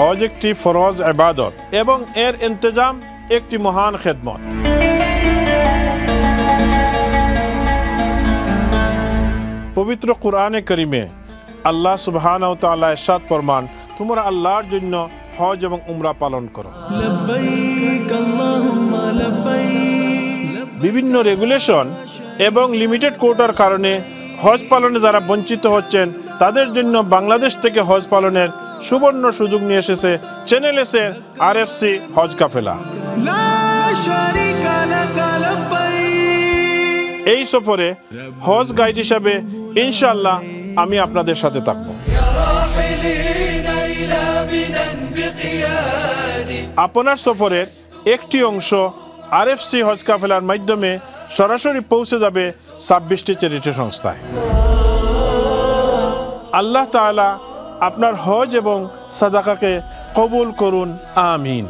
হজ একটি ফরজ ইবাদত এবং এর ইন্তজাম একটি মহান খেদমত। পবিত্র কুরআনে কারিমে আল্লাহ সুবহানাহু ওয়া তাআলা ইরশাদ ফরমান, তোমরা আল্লাহর জন্য হজ এবং উমরা পালন করো। বিভিন্ন রেগুলেশন এবং লিমিটেড কোটার কারণে হজ পালনে যারা বঞ্চিত হচ্ছেন তাদের জন্য বাংলাদেশ থেকে হজ পালনের সুবর্ণ সুযোগ নিয়ে এসেছে চ্যানেল এসের RFC হজ কাফেলা। এই সফরে হজ গাইড হিসাবে ইনশাআল্লাহ আমি আপনাদের সাথে থাকব। আপনার সফরের একটি অংশ RFC হজ কাফেলার মাধ্যমে সরাসরি পৌঁছে যাবে 26টি চ্যারিটি সংস্থায়। আল্লাহ তাআলা আপনার হজ এবং সাদাকাকে কবুল করুন, আমিন।